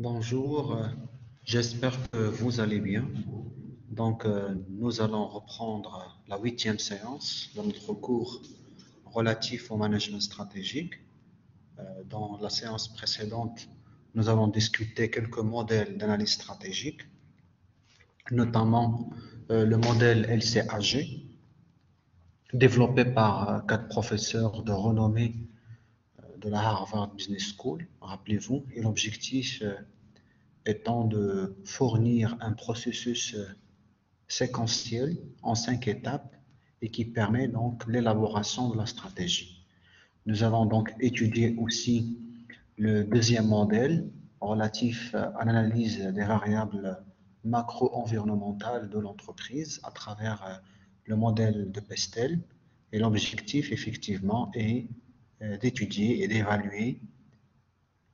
Bonjour, j'espère que vous allez bien. Nous allons reprendre la 8e séance de notre cours relatif au management stratégique. Dans la séance précédente, nous avons discuté quelques modèles d'analyse stratégique, notamment le modèle LCAG, développé par 4 professeurs de renommée de la Harvard Business School, rappelez-vous, et l'objectif étant de fournir un processus séquentiel en 5 étapes et qui permet donc l'élaboration de la stratégie. Nous avons donc étudié aussi le deuxième modèle relatif à l'analyse des variables macro-environnementales de l'entreprise à travers le modèle de Pestel. Et l'objectif, effectivement, est d'étudier et d'évaluer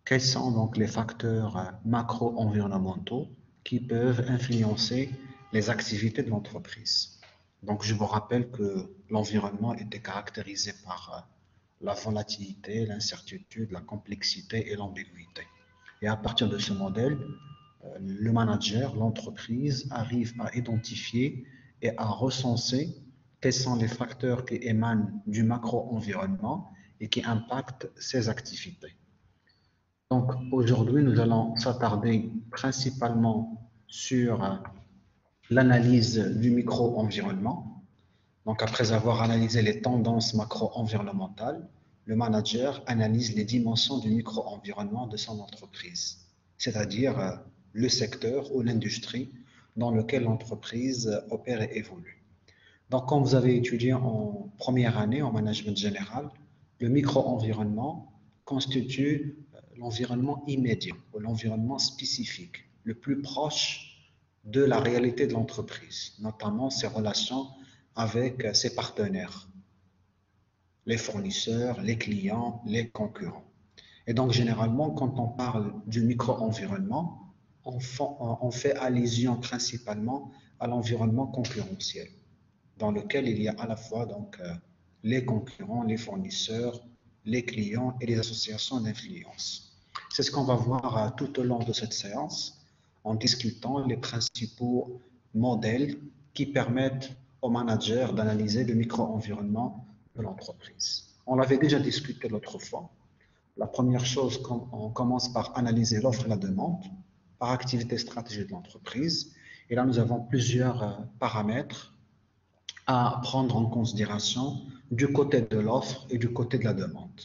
quels sont donc les facteurs macro-environnementaux qui peuvent influencer les activités de l'entreprise. Donc, je vous rappelle que l'environnement était caractérisé par la volatilité, l'incertitude, la complexité et l'ambiguïté. Et à partir de ce modèle, le manager, l'entreprise, arrive à identifier et à recenser quels sont les facteurs qui émanent du macro-environnement et qui impactent ses activités. Donc aujourd'hui, nous allons s'attarder principalement sur l'analyse du micro-environnement. Donc après avoir analysé les tendances macro-environnementales, le manager analyse les dimensions du micro-environnement de son entreprise, c'est-à-dire le secteur ou l'industrie dans lequel l'entreprise opère et évolue. Donc comme vous avez étudié en première année en management général, le micro-environnement constitue l'environnement immédiat ou l'environnement spécifique, le plus proche de la réalité de l'entreprise, notamment ses relations avec ses partenaires, les fournisseurs, les clients, les concurrents. Et donc, généralement, quand on parle du micro-environnement, on fait allusion principalement à l'environnement concurrentiel, dans lequel il y a à la fois les concurrents, les fournisseurs, les clients et les associations d'influence. C'est ce qu'on va voir tout au long de cette séance en discutant les principaux modèles qui permettent aux managers d'analyser le micro-environnement de l'entreprise. On l'avait déjà discuté l'autre fois. La première chose, on commence par analyser l'offre et la demande par activité stratégique de l'entreprise. Et là, nous avons plusieurs paramètres à prendre en considération du côté de l'offre et du côté de la demande.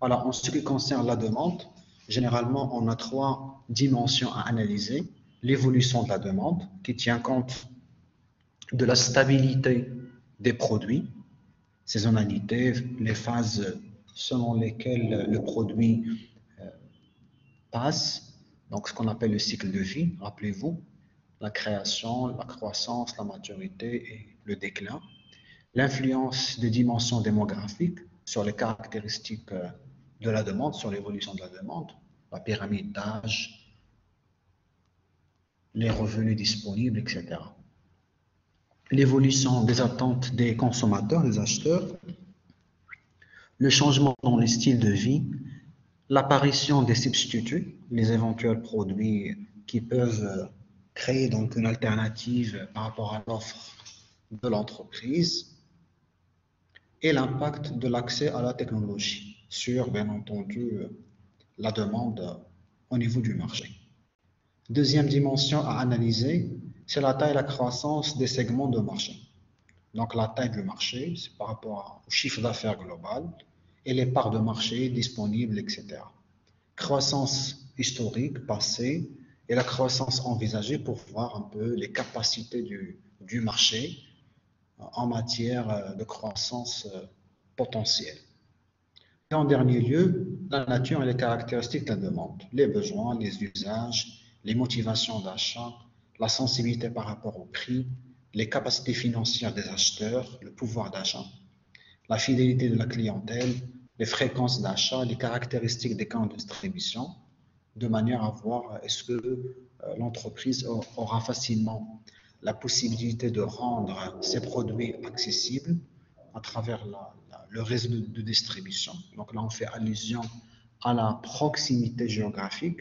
Alors, en ce qui concerne la demande, généralement, on a 3 dimensions à analyser. L'évolution de la demande, qui tient compte de la stabilité des produits, saisonnalité, les phases selon lesquelles le produit passe, donc ce qu'on appelle le cycle de vie, rappelez-vous, la création, la croissance, la maturité et le déclin. L'influence des dimensions démographiques sur les caractéristiques de la demande, sur l'évolution de la demande, la pyramide d'âge, les revenus disponibles, etc. L'évolution des attentes des consommateurs, des acheteurs, le changement dans les styles de vie, l'apparition des substituts, les éventuels produits qui peuvent créer donc une alternative par rapport à l'offre de l'entreprise, et l'impact de l'accès à la technologie sur, bien entendu, la demande au niveau du marché. Deuxième dimension à analyser, c'est la taille et la croissance des segments de marché. Donc la taille du marché, c'est par rapport au chiffre d'affaires global et les parts de marché disponibles, etc. Croissance historique, passée, et la croissance envisagée pour voir un peu les capacités du marché en matière de croissance potentielle. Et en dernier lieu, la nature et les caractéristiques de la demande, les besoins, les usages, les motivations d'achat, la sensibilité par rapport au prix, les capacités financières des acheteurs, le pouvoir d'achat, la fidélité de la clientèle, les fréquences d'achat, les caractéristiques des canaux de distribution, de manière à voir est-ce que l'entreprise aura facilement la possibilité de rendre ses produits accessibles à travers le réseau de distribution. Donc là, on fait allusion à la proximité géographique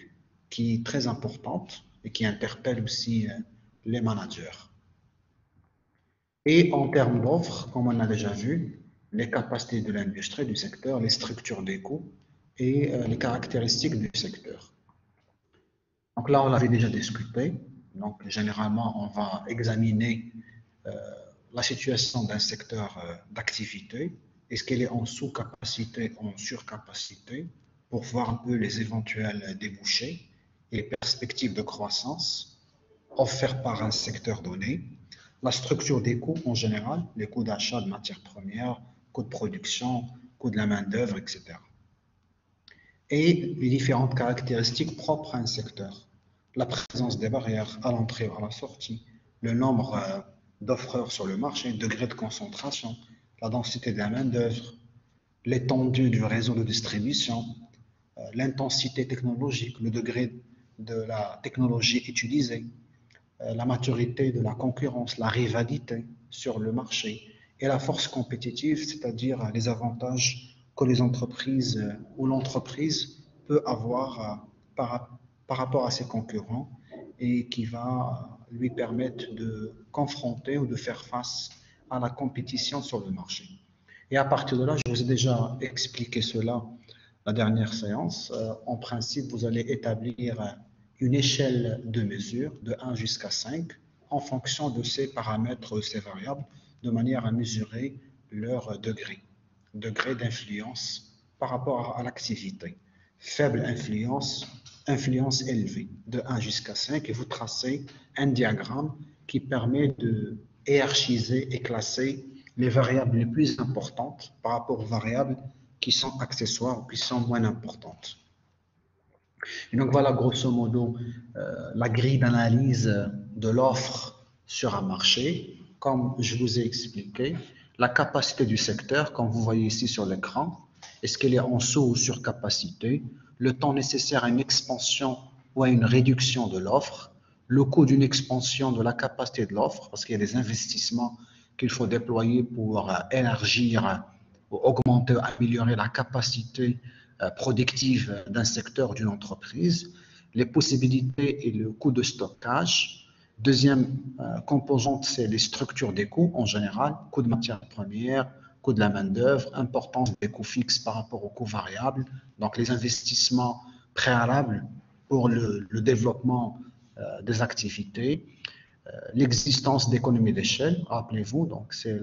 qui est très importante et qui interpelle aussi les managers. Et en termes d'offres, comme on a déjà vu, les capacités de l'industrie, du secteur, les structures des coûts et les caractéristiques du secteur. Donc là, on l'avait déjà discuté. Donc généralement, on va examiner euh, la situation d'un secteur d'activité. Est-ce qu'elle est en sous-capacité ou en surcapacité pour voir un peu les éventuels débouchés et les perspectives de croissance offertes par un secteur donné, la structure des coûts en général, les coûts d'achat de matières premières, coûts de production, coûts de la main-d'œuvre, etc. Et les différentes caractéristiques propres à un secteur. La présence des barrières à l'entrée ou à la sortie, le nombre d'offreurs sur le marché, le degré de concentration, la densité de la main-d'œuvre, l'étendue du réseau de distribution, l'intensité technologique, le degré de la technologie utilisée, la maturité de la concurrence, la rivalité sur le marché et la force compétitive, c'est-à-dire les avantages que les entreprises ou l'entreprise peut avoir par rapport à ses concurrents et qui va lui permettre de confronter ou de faire face à la compétition sur le marché. Et à partir de là, je vous ai déjà expliqué cela la dernière séance. En principe, vous allez établir une échelle de mesure de 1 jusqu'à 5 en fonction de ces paramètres, ces variables, de manière à mesurer leur degré d'influence par rapport à l'activité. Faible influence, influence élevée, de 1 jusqu'à 5, et vous tracez un diagramme qui permet de hiérarchiser et classer les variables les plus importantes par rapport aux variables qui sont accessoires ou qui sont moins importantes. Et donc voilà grosso modo la grille d'analyse de l'offre sur un marché, comme je vous ai expliqué, la capacité du secteur, comme vous voyez ici sur l'écran, est-ce qu'elle est en sous ou sur capacité, le temps nécessaire à une expansion ou à une réduction de l'offre, le coût d'une expansion de la capacité de l'offre, parce qu'il y a des investissements qu'il faut déployer pour élargir, ou augmenter, améliorer la capacité productive d'un secteur, d'une entreprise, les possibilités et le coût de stockage. Deuxième composante, c'est les structures des coûts en général, coût de matières premières, coût de la main-d'œuvre, importance des coûts fixes par rapport aux coûts variables, donc les investissements préalables pour le développement des activités, l'existence d'économies d'échelle, rappelez-vous, donc c'est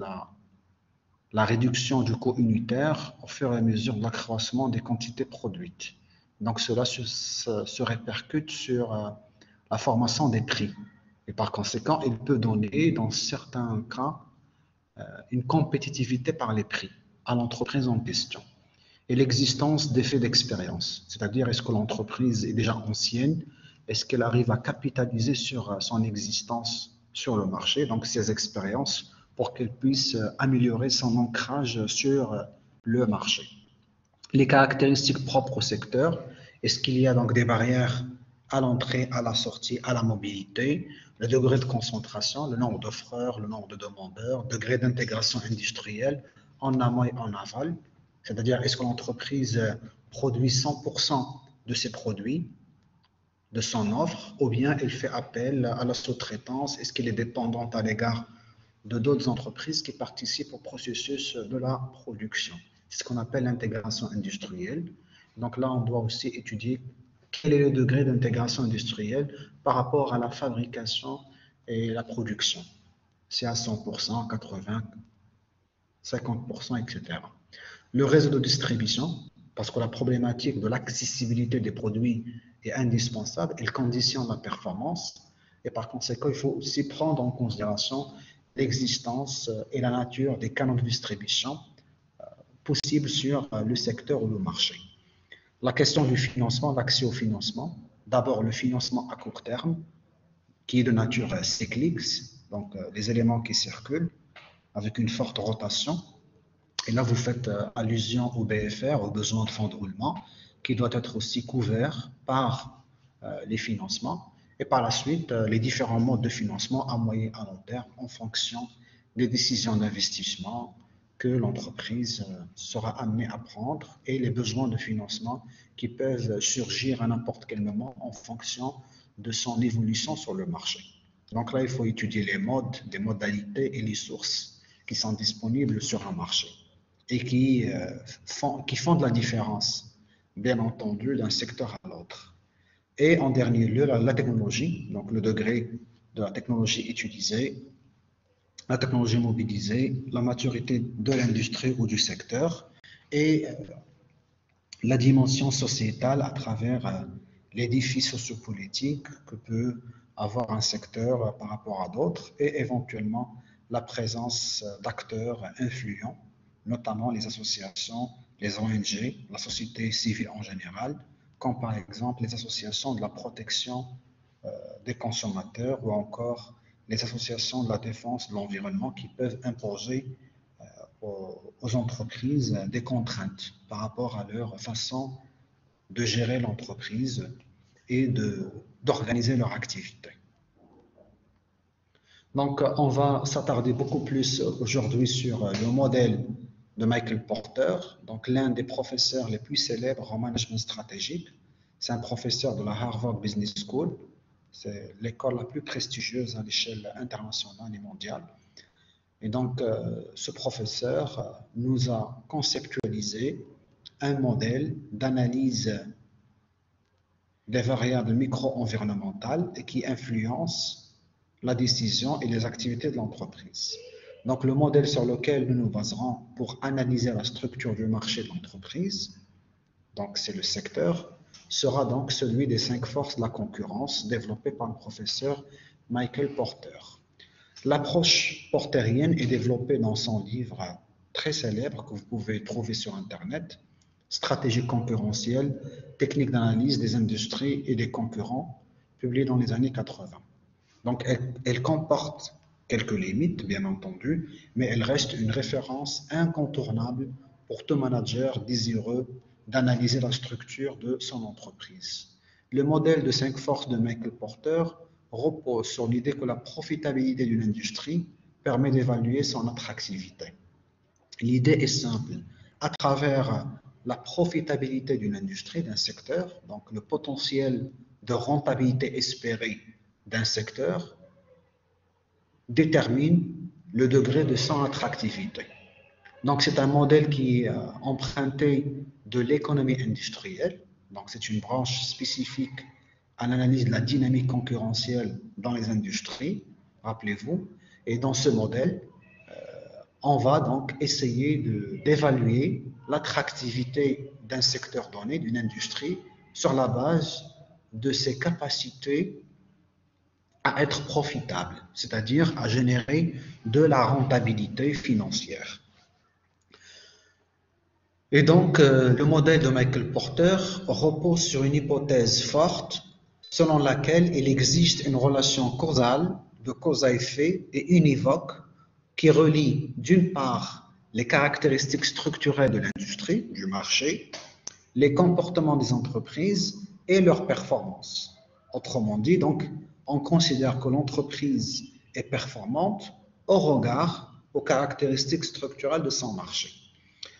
la réduction du coût unitaire au fur et à mesure de l'accroissement des quantités produites. Donc cela se répercute sur la formation des prix. Et par conséquent, il peut donner, dans certains cas, une compétitivité par les prix à l'entreprise en question. Et l'existence d'effets d'expérience, c'est-à-dire est-ce que l'entreprise est déjà ancienne, est-ce qu'elle arrive à capitaliser sur son existence sur le marché, donc ses expériences, pour qu'elle puisse améliorer son ancrage sur le marché. Les caractéristiques propres au secteur, est-ce qu'il y a donc des barrières à l'entrée, à la sortie, à la mobilité, le degré de concentration, le nombre d'offreurs, le nombre de demandeurs, degré d'intégration industrielle en amont et en aval, c'est-à-dire est-ce que l'entreprise produit 100% de ses produits, de son offre, ou bien elle fait appel à la sous-traitance, est-ce qu'elle est dépendante à l'égard de d'autres entreprises qui participent au processus de la production. C'est ce qu'on appelle l'intégration industrielle. Donc là, on doit aussi étudier quel est le degré d'intégration industrielle par rapport à la fabrication et la production. C'est à 100%, 80%, 50%, etc. Le réseau de distribution, parce que la problématique de l'accessibilité des produits est indispensable, elle conditionne la performance, et par conséquent, il faut aussi prendre en considération l'existence et la nature des canaux de distribution possibles sur le secteur ou le marché. La question du financement, l'accès au financement. D'abord, le financement à court terme, qui est de nature cyclique, donc les éléments qui circulent avec une forte rotation. Et là, vous faites allusion au BFR, au besoin de fonds de roulement, qui doit être aussi couvert par les financements. Et par la suite, les différents modes de financement à moyen et à long terme en fonction des décisions d'investissement, que l'entreprise sera amenée à prendre et les besoins de financement qui peuvent surgir à n'importe quel moment en fonction de son évolution sur le marché. Donc là, il faut étudier les modes, les modalités et les sources qui sont disponibles sur un marché et qui font de la différence, bien entendu, d'un secteur à l'autre. Et en dernier lieu, la technologie, donc le degré de la technologie utilisée, la technologie mobilisée, la maturité de l'industrie ou du secteur et la dimension sociétale à travers les défis sociopolitiques que peut avoir un secteur par rapport à d'autres et éventuellement la présence d'acteurs influents, notamment les associations, les ONG, la société civile en général, comme par exemple les associations de la protection des consommateurs ou encore les associations de la défense de l'environnement qui peuvent imposer aux entreprises des contraintes par rapport à leur façon de gérer l'entreprise et d'organiser leur activité. Donc, on va s'attarder beaucoup plus aujourd'hui sur le modèle de Michael Porter, donc l'un des professeurs les plus célèbres en management stratégique. C'est un professeur de la Harvard Business School. C'est l'école la plus prestigieuse à l'échelle internationale et mondiale. Et donc, ce professeur nous a conceptualisé un modèle d'analyse des variables micro-environnementales et qui influencent la décision et les activités de l'entreprise. Donc, le modèle sur lequel nous nous baserons pour analyser la structure du marché de l'entreprise, donc c'est le secteur, sera donc celui des 5 forces de la concurrence développé par le professeur Michael Porter. L'approche porterienne est développée dans son livre très célèbre que vous pouvez trouver sur Internet, Stratégie concurrentielle, technique d'analyse des industries et des concurrents, publié dans les années 80. Donc, elle comporte quelques limites, bien entendu, mais elle reste une référence incontournable pour tout manager désireux d'analyser la structure de son entreprise. Le modèle de 5 forces de Michael Porter repose sur l'idée que la profitabilité d'une industrie permet d'évaluer son attractivité. L'idée est simple. À travers la profitabilité d'une industrie, d'un secteur, donc le potentiel de rentabilité espérée d'un secteur, détermine le degré de son attractivité. Donc c'est un modèle qui est emprunté de l'économie industrielle, donc c'est une branche spécifique à l'analyse de la dynamique concurrentielle dans les industries, rappelez-vous, et dans ce modèle, on va donc essayer d'évaluer l'attractivité d'un secteur donné, d'une industrie, sur la base de ses capacités à être profitable, c'est-à-dire à générer de la rentabilité financière. Et donc, le modèle de Michael Porter repose sur une hypothèse forte selon laquelle il existe une relation causale, de cause à effet et univoque qui relie d'une part les caractéristiques structurelles de l'industrie, du marché, les comportements des entreprises et leurs performances. Autrement dit, donc, on considère que l'entreprise est performante au regard aux caractéristiques structurelles de son marché.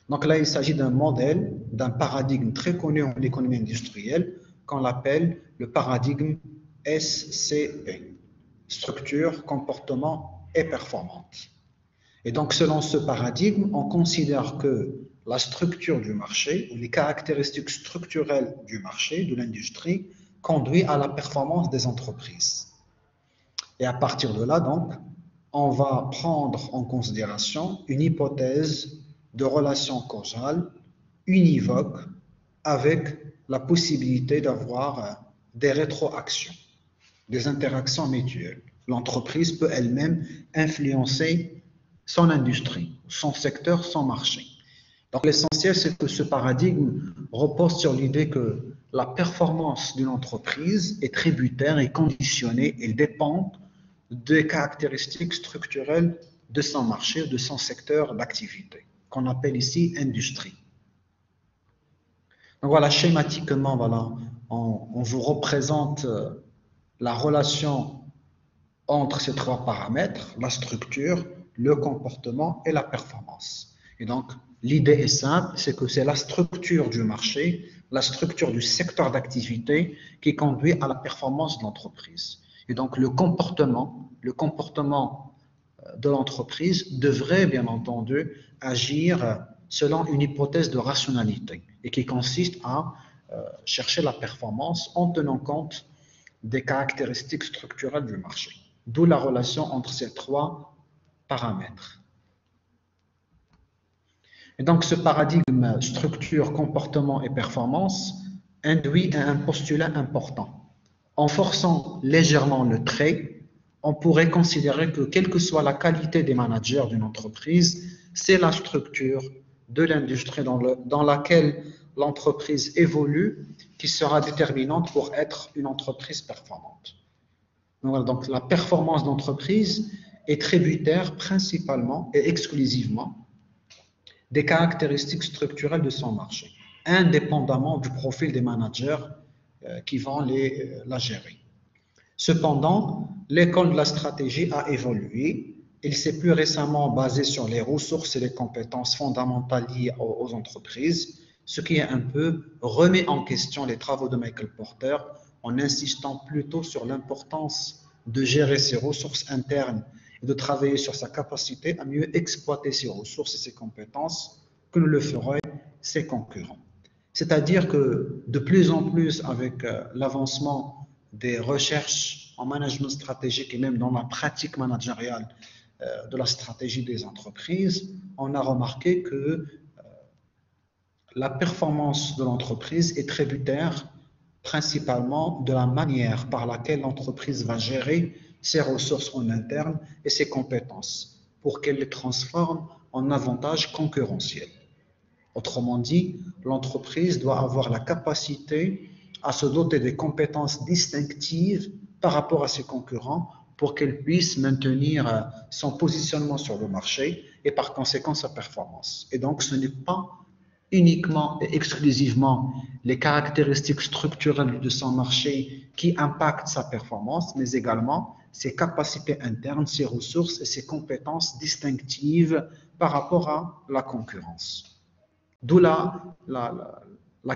Donc là, il s'agit d'un modèle, d'un paradigme très connu en économie industrielle qu'on appelle le paradigme SCP, structure, comportement et performance. Et donc, selon ce paradigme, on considère que la structure du marché ou les caractéristiques structurelles du marché, de l'industrie, conduit à la performance des entreprises. Et à partir de là, donc, on va prendre en considération une hypothèse de relation causale univoque avec la possibilité d'avoir des rétroactions, des interactions mutuelles. L'entreprise peut elle-même influencer son industrie, son secteur, son marché. Donc l'essentiel, c'est que ce paradigme repose sur l'idée que la performance d'une entreprise est tributaire et conditionnée et dépend des caractéristiques structurelles de son marché, de son secteur d'activité, qu'on appelle ici industrie. Donc voilà, schématiquement, voilà, on vous représente la relation entre ces 3 paramètres, la structure, le comportement et la performance. Et donc, l'idée est simple, c'est que c'est la structure du marché, la structure du secteur d'activité qui conduit à la performance de l'entreprise. Et donc, le comportement de l'entreprise devrait, bien entendu, agir selon une hypothèse de rationalité et qui consiste à chercher la performance en tenant compte des caractéristiques structurelles du marché. D'où la relation entre ces trois paramètres. Et donc, ce paradigme structure, comportement et performance induit un postulat important. En forçant légèrement le trait, on pourrait considérer que quelle que soit la qualité des managers d'une entreprise, c'est la structure de l'industrie dans laquelle l'entreprise évolue qui sera déterminante pour être une entreprise performante. Donc, la performance d'entreprise est tributaire principalement et exclusivement des caractéristiques structurelles de son marché, indépendamment du profil des managers qui vont la gérer. Cependant, l'école de la stratégie a évolué. Il s'est plus récemment basé sur les ressources et les compétences fondamentales liées aux entreprises, ce qui a un peu remis en question les travaux de Michael Porter en insistant plutôt sur l'importance de gérer ses ressources internes et de travailler sur sa capacité à mieux exploiter ses ressources et ses compétences que ne le feraient ses concurrents. C'est-à-dire que de plus en plus, avec l'avancement des recherches en management stratégique et même dans la pratique managériale de la stratégie des entreprises, on a remarqué que la performance de l'entreprise est tributaire principalement de la manière par laquelle l'entreprise va gérer ses ressources en interne et ses compétences pour qu'elle les transforme en avantages concurrentiels. Autrement dit, l'entreprise doit avoir la capacité à se doter des compétences distinctives par rapport à ses concurrents pour qu'elle puisse maintenir son positionnement sur le marché et par conséquent sa performance. Et donc, ce n'est pas uniquement et exclusivement les caractéristiques structurelles de son marché qui impactent sa performance, mais également ses capacités internes, ses ressources et ses compétences distinctives par rapport à la concurrence. D'où la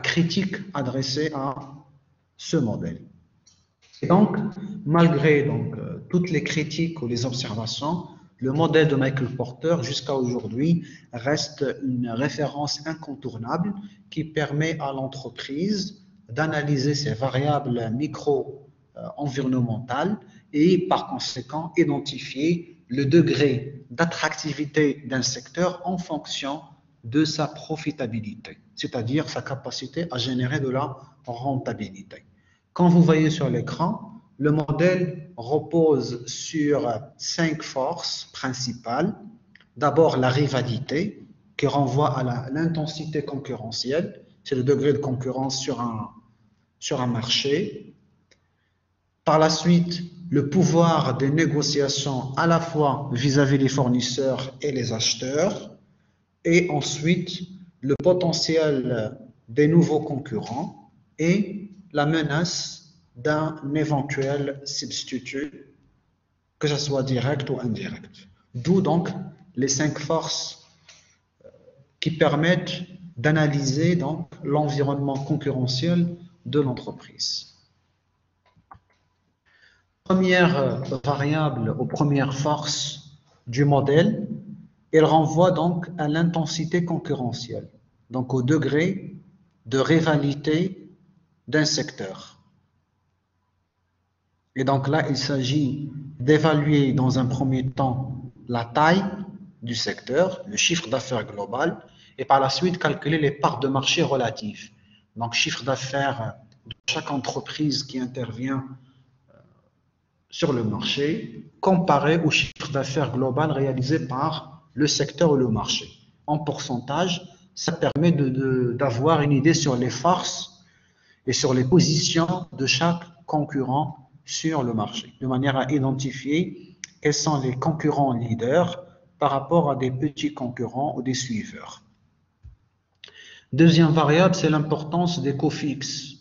critique adressée à ce modèle. Et donc, malgré toutes les critiques ou les observations, le modèle de Michael Porter, jusqu'à aujourd'hui, reste une référence incontournable qui permet à l'entreprise d'analyser ses variables micro-environnementales et, par conséquent, identifier le degré d'attractivité d'un secteur en fonction de sa profitabilité, c'est-à-dire sa capacité à générer de la rentabilité. Quand vous voyez sur l'écran, le modèle repose sur 5 forces principales. D'abord, la rivalité, qui renvoie à l'intensité concurrentielle, c'est le degré de concurrence sur un marché. Par la suite, le pouvoir des négociations à la fois vis-à-vis des fournisseurs et les acheteurs. Et ensuite, le potentiel des nouveaux concurrents et la menace d'un éventuel substitut, que ce soit direct ou indirect. D'où donc les 5 forces qui permettent d'analyser donc l'environnement concurrentiel de l'entreprise. Première variable ou première force du modèle, elle renvoie donc à l'intensité concurrentielle, donc au degré de rivalité d'un secteur. Et donc là, il s'agit d'évaluer dans un premier temps la taille du secteur, le chiffre d'affaires global, et par la suite calculer les parts de marché relatives. Donc chiffre d'affaires de chaque entreprise qui intervient sur le marché, comparé au chiffre d'affaires global réalisé par le secteur ou le marché. En pourcentage, ça permet d'avoir une idée sur les forces et sur les positions de chaque concurrent sur le marché, de manière à identifier quels sont les concurrents leaders par rapport à des petits concurrents ou des suiveurs. Deuxième variable, c'est l'importance des coûts fixes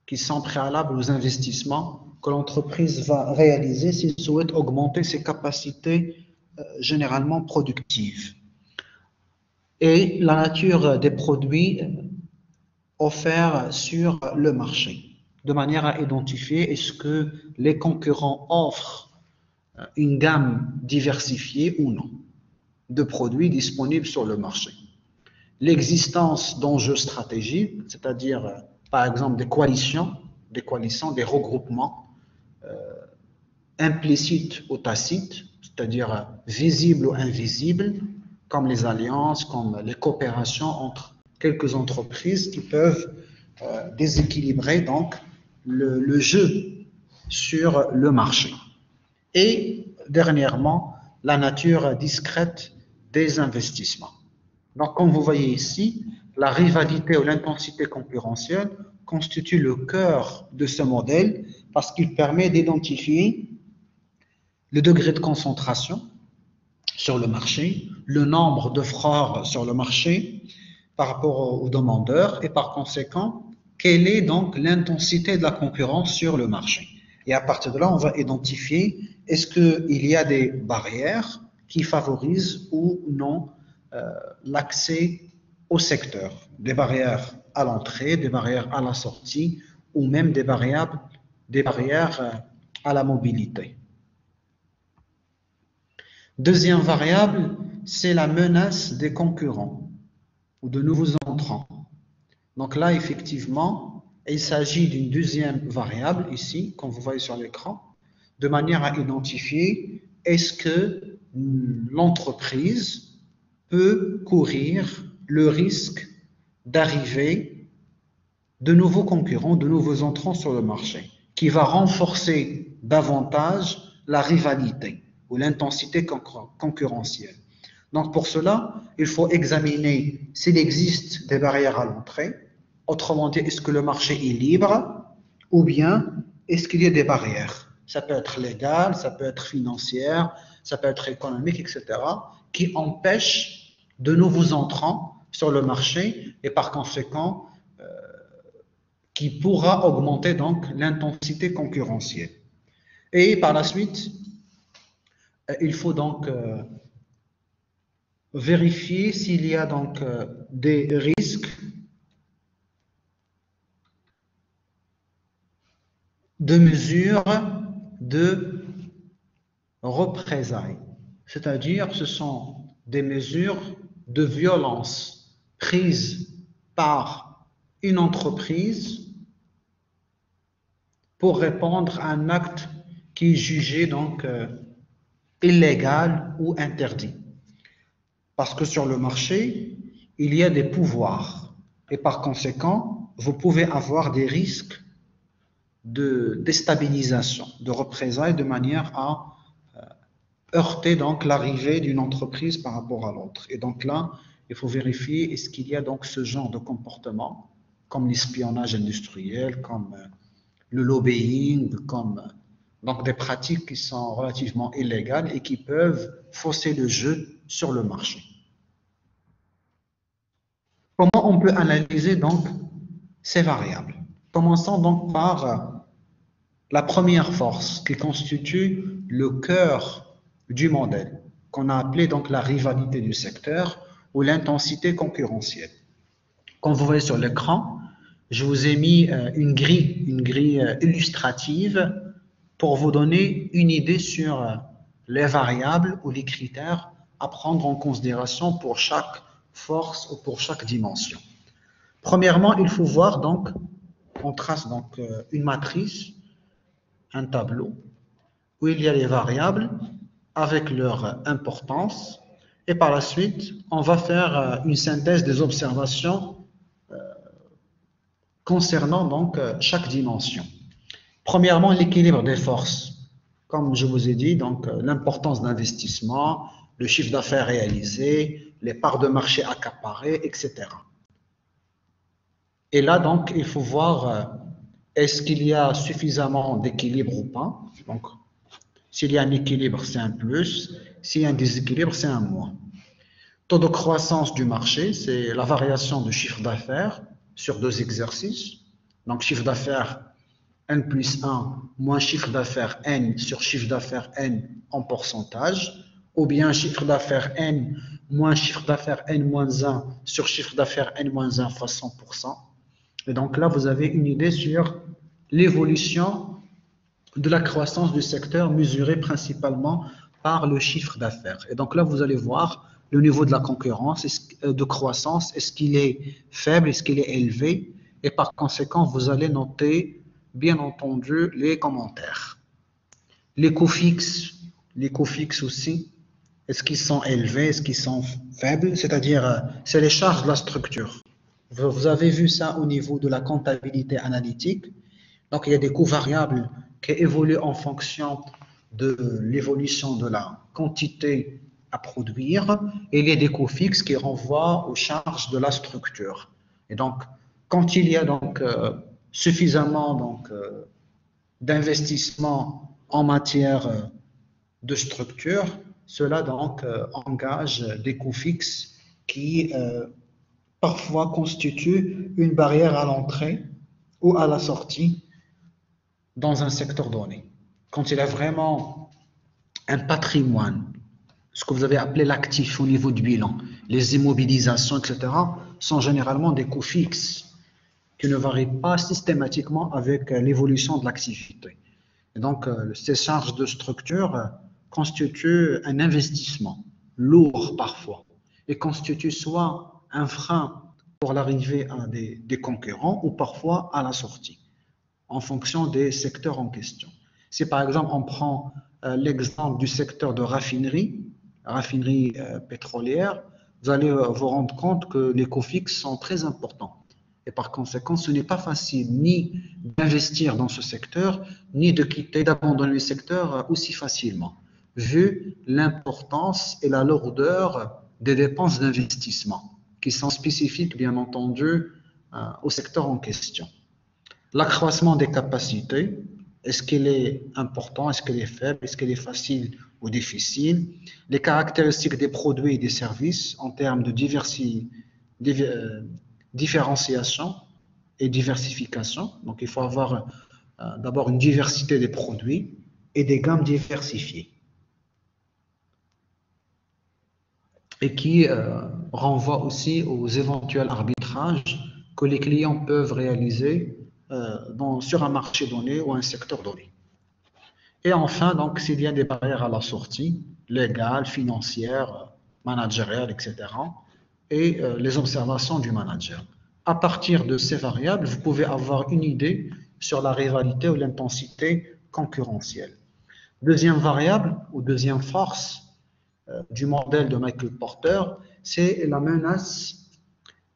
qui sont préalables aux investissements que l'entreprise va réaliser s'il souhaite augmenter ses capacités généralement productives. et la nature des produits offerts sur le marché, de manière à identifier est-ce que les concurrents offrent une gamme diversifiée ou non de produits disponibles sur le marché. L'existence d'enjeux stratégiques, c'est-à-dire par exemple des coalitions, des regroupements implicites ou tacites, c'est-à-dire visibles ou invisibles, comme les alliances, comme les coopérations entre quelques entreprises qui peuvent déséquilibrer donc le jeu sur le marché. Et dernièrement, la nature discrète des investissements. Donc, comme vous voyez ici, la rivalité ou l'intensité concurrentielle constitue le cœur de ce modèle parce qu'il permet d'identifier le degré de concentration sur le marché, le nombre d'offreurs sur le marché par rapport aux demandeurs et par conséquent, quelle est donc l'intensité de la concurrence sur le marché. Et à partir de là, on va identifier est-ce qu'il y a des barrières qui favorisent ou non l'accès au secteur, des barrières à l'entrée, des barrières à la sortie ou même des barrières à la mobilité. Deuxième variable, c'est la menace des concurrents ou de nouveaux entrants. Donc là, effectivement, il s'agit d'une deuxième variable ici, comme vous voyez sur l'écran, de manière à identifier est-ce que l'entreprise peut courir le risque d'arriver de nouveaux concurrents, de nouveaux entrants sur le marché, qui va renforcer davantage la rivalité ou l'intensité concurrentielle. Donc pour cela, il faut examiner s'il existe des barrières à l'entrée, autrement dit, est-ce que le marché est libre ou bien est-ce qu'il y a des barrières? Ça peut être légal, ça peut être financière, ça peut être économique, etc., qui empêchent de nouveaux entrants sur le marché et par conséquent qui pourra augmenter donc l'intensité concurrentielle. Et par la suite, il faut donc vérifier s'il y a donc des risques de mesures de représailles, c'est-à-dire ce sont des mesures de violence prises par une entreprise pour répondre à un acte qui est jugé donc illégal ou interdit. Parce que sur le marché, il y a des pouvoirs et par conséquent, vous pouvez avoir des risques de déstabilisation, de représailles de manière à heurter donc l'arrivée d'une entreprise par rapport à l'autre. Et donc là, il faut vérifier est-ce qu'il y a donc ce genre de comportement comme l'espionnage industriel, comme le lobbying, comme donc des pratiques qui sont relativement illégales et qui peuvent fausser le jeu sur le marché. Comment on peut analyser donc ces variables? Commençons donc par la première force qui constitue le cœur du modèle, qu'on a appelé donc la rivalité du secteur ou l'intensité concurrentielle. Comme vous voyez sur l'écran, je vous ai mis une grille illustrative pour vous donner une idée sur les variables ou les critères à prendre en considération pour chaque force ou pour chaque dimension. Premièrement, il faut voir donc, on trace donc une matrice, un tableau, où il y a les variables avec leur importance, et par la suite, on va faire une synthèse des observations concernant donc chaque dimension. Premièrement, l'équilibre des forces. Comme je vous ai dit, donc l'importance d'investissement, le chiffre d'affaires réalisé, les parts de marché accaparées, etc. Et là, donc, il faut voir est-ce qu'il y a suffisamment d'équilibre ou pas. Donc, s'il y a un équilibre, c'est un plus. S'il y a un déséquilibre, c'est un moins. Taux de croissance du marché, c'est la variation du chiffre d'affaires sur deux exercices. Donc, chiffre d'affaires N plus 1 moins chiffre d'affaires N sur chiffre d'affaires N en pourcentage. ou bien chiffre d'affaires N moins chiffre d'affaires N moins 1 sur chiffre d'affaires N moins 1 fois 100%. Et donc là, vous avez une idée sur l'évolution de la croissance du secteur mesurée principalement par le chiffre d'affaires. Et donc là, vous allez voir le niveau de la concurrence, de croissance, est-ce qu'il est faible, est-ce qu'il est élevé, et par conséquent, vous allez noter, bien entendu, les commentaires. Les coûts fixes aussi, est-ce qu'ils sont élevés, est-ce qu'ils sont faibles, c'est-à-dire, c'est les charges de la structure. Vous avez vu ça au niveau de la comptabilité analytique. Donc, il y a des coûts variables qui évoluent en fonction de l'évolution de la quantité à produire, et il y a des coûts fixes qui renvoient aux charges de la structure. Et donc, quand il y a donc suffisamment d'investissement en matière de structure, cela donc engage des coûts fixes qui parfois constituent une barrière à l'entrée ou à la sortie dans un secteur donné. Quand il y a vraiment un patrimoine, ce que vous avez appelé l'actif au niveau du bilan, les immobilisations, etc., sont généralement des coûts fixes qui ne varient pas systématiquement avec l'évolution de l'activité. Et donc, ces charges de structure constituent un investissement lourd parfois et constituent soit un frein pour l'arrivée à des concurrents ou parfois à la sortie, en fonction des secteurs en question. Si par exemple on prend l'exemple du secteur de raffinerie pétrolière, vous allez vous rendre compte que les coûts fixes sont très importants. Et par conséquent, ce n'est pas facile ni d'investir dans ce secteur, ni d'abandonner le secteur aussi facilement, vu l'importance et la lourdeur des dépenses d'investissement, qui sont spécifiques, bien entendu, au secteur en question. L'accroissement des capacités, est-ce qu'il est important, est-ce qu'il est faible, est-ce qu'il est facile ou difficile? Les caractéristiques des produits et des services en termes de différenciation et diversification. Donc, il faut avoir d'abord une diversité des produits et des gammes diversifiées. Et qui renvoie aussi aux éventuels arbitrages que les clients peuvent réaliser sur un marché donné ou un secteur donné. Et enfin, donc, s'il y a des barrières à la sortie, légales, financières, managériales, etc., et les observations du manager. À partir de ces variables, vous pouvez avoir une idée sur la rivalité ou l'intensité concurrentielle. Deuxième variable ou deuxième force du modèle de Michael Porter, c'est la menace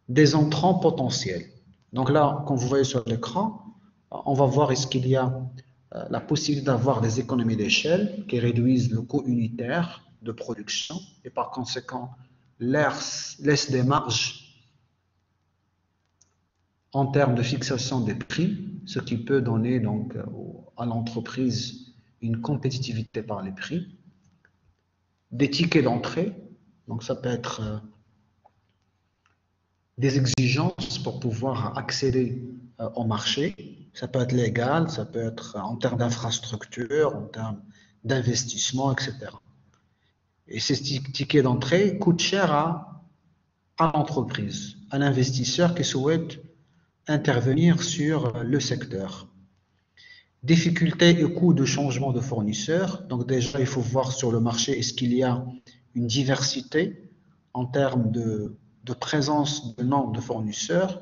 des entrants potentiels. Donc là, comme vous voyez sur l'écran, on va voir est-ce qu'il y a la possibilité d'avoir des économies d'échelle qui réduisent le coût unitaire de production et par conséquent laissent des marges en termes de fixation des prix, ce qui peut donner donc à l'entreprise une compétitivité par les prix. Des tickets d'entrée, donc ça peut être des exigences pour pouvoir accéder au marché. Ça peut être légal, ça peut être en termes d'infrastructure, en termes d'investissement, etc. Et ces tickets d'entrée coûtent cher à l'entreprise, à l'investisseur qui souhaite intervenir sur le secteur. Difficultés et coûts de changement de fournisseur. Donc déjà, il faut voir sur le marché, est-ce qu'il y a une diversité en termes de présence de nombre de fournisseurs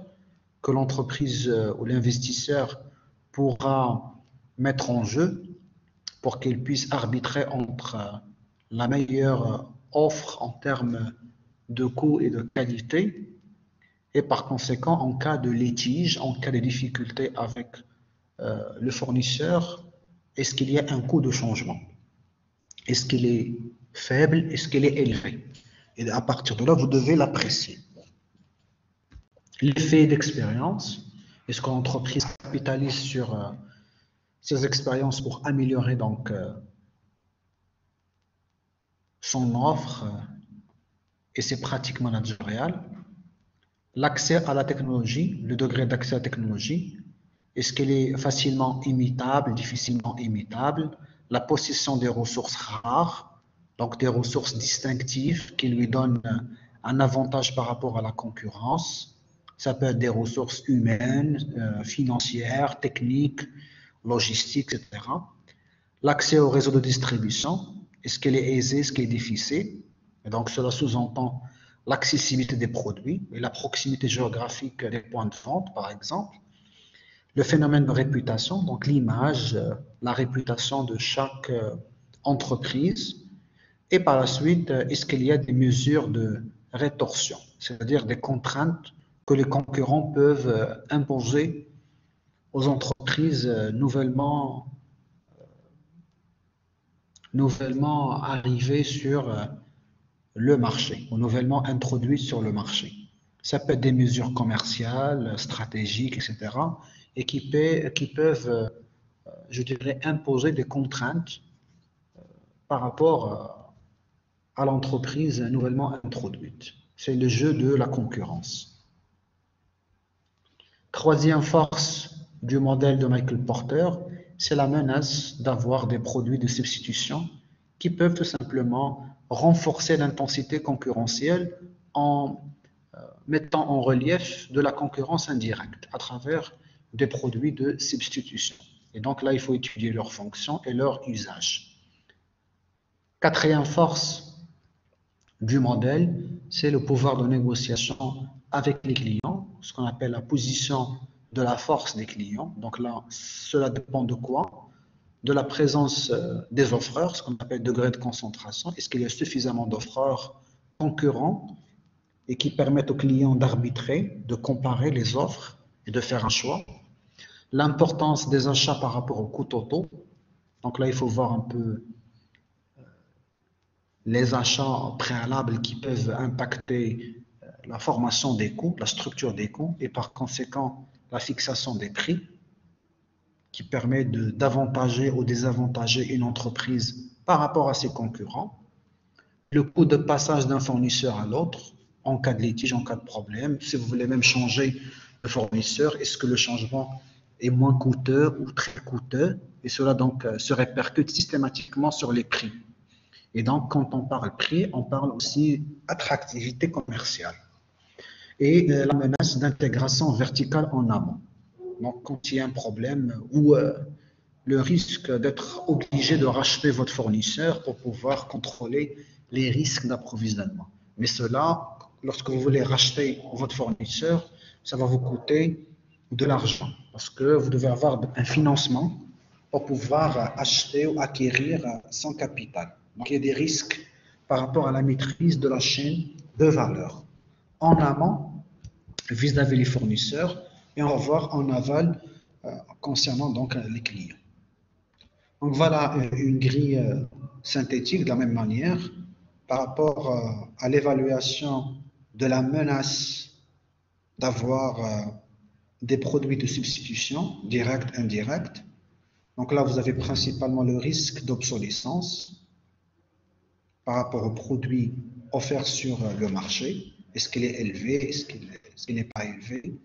que l'entreprise ou l'investisseur pourra mettre en jeu pour qu'il puisse arbitrer entre la meilleure offre en termes de coût et de qualité, et par conséquent, en cas de litige, en cas de difficulté avec le fournisseur, est-ce qu'il y a un coût de changement? Est-ce qu'il est faible? Est-ce qu'il est élevé? Et à partir de là, vous devez l'apprécier. L'effet d'expérience, est-ce que l'entreprise capitalise sur ces expériences pour améliorer donc son offre et ses pratiques managériales? L'accès à la technologie, le degré d'accès à la technologie, est-ce qu'elle est facilement imitable, difficilement imitable? La possession des ressources rares, Donc des ressources distinctives qui lui donnent un avantage par rapport à la concurrence. Ça peut être des ressources humaines, financières, techniques, logistiques, etc. L'accès au réseau de distribution, est-ce qu'elle est aisée, est-ce qu'elle est difficile? Et donc cela sous-entend l'accessibilité des produits et la proximité géographique des points de vente, par exemple. Le phénomène de réputation, donc l'image, la réputation de chaque entreprise. Et par la suite, est-ce qu'il y a des mesures de rétorsion, c'est-à-dire des contraintes que les concurrents peuvent imposer aux entreprises nouvellement arrivées sur le marché ou nouvellement introduites sur le marché. Ça peut être des mesures commerciales, stratégiques, etc. et qui peuvent, je dirais, imposer des contraintes par rapport à l'entreprise nouvellement introduite. C'est le jeu de la concurrence. Troisième force du modèle de Michael Porter, c'est la menace d'avoir des produits de substitution qui peuvent tout simplement renforcer l'intensité concurrentielle en mettant en relief de la concurrence indirecte à travers des produits de substitution. Et donc là, il faut étudier leurs fonctions et leur usage. Quatrième force du modèle, c'est le pouvoir de négociation avec les clients, ce qu'on appelle la position de la force des clients. Donc là, cela dépend de quoi? De la présence des offreurs, ce qu'on appelle degré de concentration. Est-ce qu'il y a suffisamment d'offreurs concurrents et qui permettent aux clients d'arbitrer, de comparer les offres et de faire un choix? L'importance des achats par rapport au coût total. Donc là, il faut voir un peu les achats préalables qui peuvent impacter la formation des coûts, la structure des coûts et par conséquent la fixation des prix qui permet d'avantager ou désavantager une entreprise par rapport à ses concurrents. Le coût de passage d'un fournisseur à l'autre en cas de litige, en cas de problème. Si vous voulez même changer de fournisseur, est-ce que le changement est moins coûteux ou très coûteux? Et cela donc se répercute systématiquement sur les prix. Et donc, quand on parle prix, on parle aussi attractivité commerciale et la menace d'intégration verticale en amont. Donc, quand il y a un problème ou le risque d'être obligé de racheter votre fournisseur pour pouvoir contrôler les risques d'approvisionnement. Mais cela, lorsque vous voulez racheter votre fournisseur, ça va vous coûter de l'argent parce que vous devez avoir un financement pour pouvoir acheter ou acquérir son capital. Donc, il y a des risques par rapport à la maîtrise de la chaîne de valeur. En amont, vis-à-vis les fournisseurs, et on va voir en aval concernant donc les clients. Donc voilà une grille synthétique de la même manière par rapport à l'évaluation de la menace d'avoir des produits de substitution, direct, indirect. Donc là, vous avez principalement le risque d'obsolescence par rapport aux produits offerts sur le marché. Est-ce qu'il est élevé? Est-ce qu'il n'est pas élevé?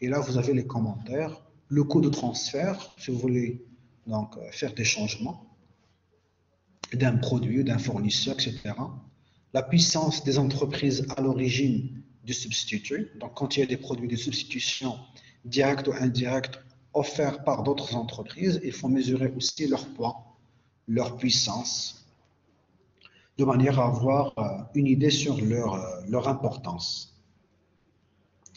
Et là, vous avez les commentaires. Le coût de transfert, si vous voulez donc faire des changements d'un produit, d'un fournisseur, etc. La puissance des entreprises à l'origine du substitut. Donc, quand il y a des produits de substitution directs ou indirects offerts par d'autres entreprises, il faut mesurer aussi leur poids, leur puissance, de manière à avoir une idée sur leur importance.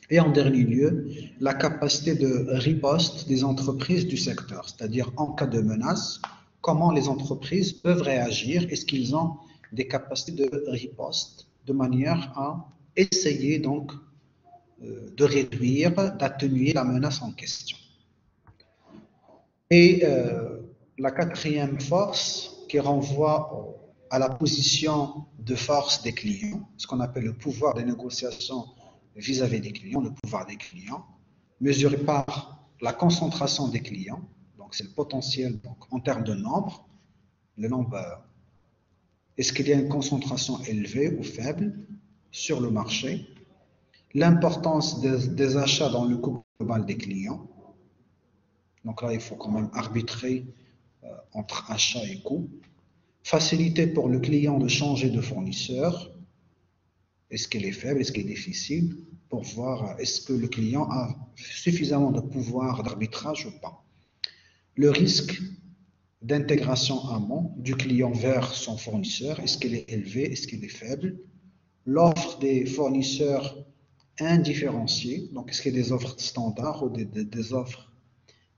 Et en dernier lieu, la capacité de riposte des entreprises du secteur, c'est-à-dire en cas de menace, comment les entreprises peuvent réagir, est-ce qu'ils ont des capacités de riposte de manière à essayer donc de réduire, d'atténuer la menace en question. Et la quatrième force qui renvoie à la position de force des clients, ce qu'on appelle le pouvoir de négociation vis-à-vis des clients, le pouvoir des clients, mesuré par la concentration des clients, donc c'est le potentiel donc, en termes de nombre, le nombre, est-ce qu'il y a une concentration élevée ou faible sur le marché, l'importance des achats dans le coût global des clients, donc là il faut quand même arbitrer entre achat et coût, facilité pour le client de changer de fournisseur. Est-ce qu'elle est faible, est-ce qu'elle est difficile, pour voir est-ce que le client a suffisamment de pouvoir d'arbitrage ou pas. Le risque d'intégration amont du client vers son fournisseur, est-ce qu'elle est élevée, est-ce qu'elle est faible. L'offre des fournisseurs indifférenciés, donc est-ce qu'il y a des offres standards ou des offres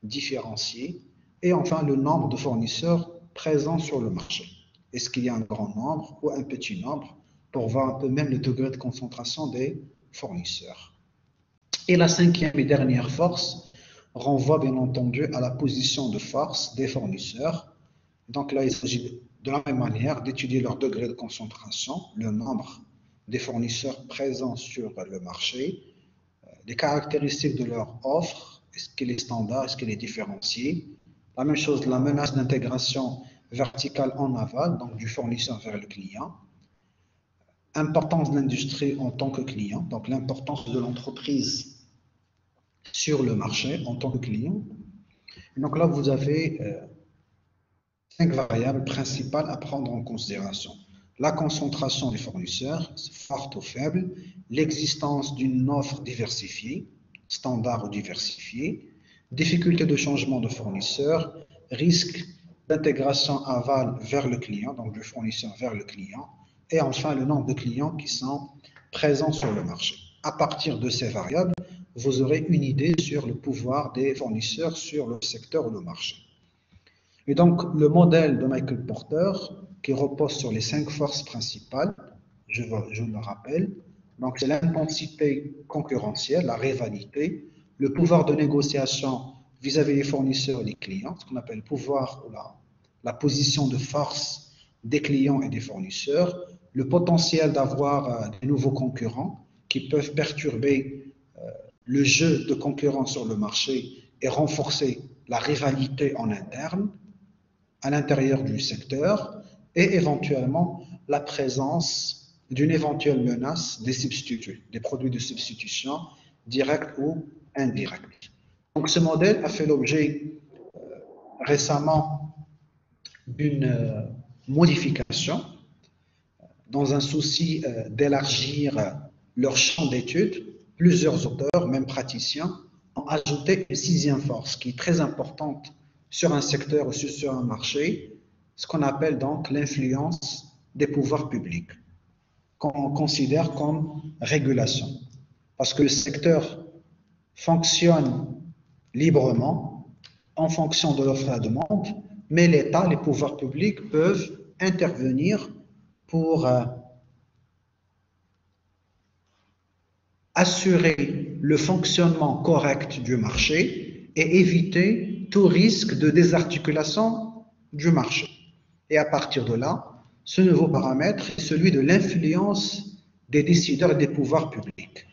différenciées. Et enfin, le nombre de fournisseurs présents sur le marché. Est-ce qu'il y a un grand nombre ou un petit nombre, pour voir un peu même le degré de concentration des fournisseurs. Et la cinquième et dernière force renvoie bien entendu à la position de force des fournisseurs. Donc là, il s'agit de la même manière d'étudier leur degré de concentration, le nombre des fournisseurs présents sur le marché, les caractéristiques de leur offre, est-ce qu'elle est standard, est-ce qu'elle est différenciée. La même chose, la menace d'intégration verticale en aval, donc du fournisseur vers le client. Importance de l'industrie en tant que client, donc l'importance de l'entreprise sur le marché en tant que client. Et donc là, vous avez 5 variables principales à prendre en considération. La concentration des fournisseurs, forte ou faible, l'existence d'une offre diversifiée, standard ou diversifiée, difficulté de changement de fournisseur, risque d'intégration aval vers le client, donc du fournisseur vers le client, et enfin le nombre de clients qui sont présents sur le marché. À partir de ces variables, vous aurez une idée sur le pouvoir des fournisseurs sur le secteur ou le marché. Et donc, le modèle de Michael Porter, qui repose sur les 5 forces principales, je le rappelle, donc c'est l'intensité concurrentielle, la rivalité, le pouvoir de négociation vis-à-vis des fournisseurs et des clients, ce qu'on appelle le pouvoir ou la position de force des clients et des fournisseurs, le potentiel d'avoir des nouveaux concurrents qui peuvent perturber le jeu de concurrence sur le marché et renforcer la rivalité en interne, à l'intérieur du secteur, et éventuellement la présence d'une éventuelle menace des substituts, des produits de substitution directs ou indirects. Donc ce modèle a fait l'objet récemment d'une modification dans un souci d'élargir leur champ d'étude. Plusieurs auteurs, même praticiens, ont ajouté une 6e force qui est très importante sur un secteur ou sur un marché, ce qu'on appelle donc l'influence des pouvoirs publics, qu'on considère comme régulation. Parce que le secteur fonctionne librement en fonction de l'offre et de la demande, mais l'État, les pouvoirs publics peuvent intervenir pour assurer le fonctionnement correct du marché et éviter tout risque de désarticulation du marché. Et à partir de là, ce nouveau paramètre est celui de l'influence des décideurs et des pouvoirs publics.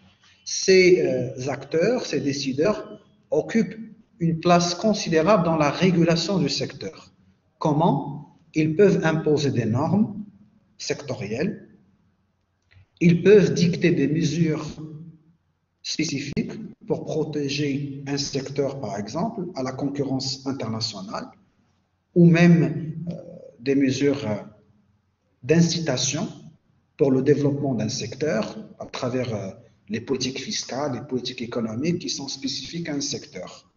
Ces acteurs, ces décideurs occupent une place considérable dans la régulation du secteur. Comment? Ils peuvent imposer des normes sectorielles, ils peuvent dicter des mesures spécifiques pour protéger un secteur, par exemple, à la concurrence internationale, ou même des mesures d'incitation pour le développement d'un secteur à travers les politiques fiscales, les politiques économiques qui sont spécifiques à un secteur.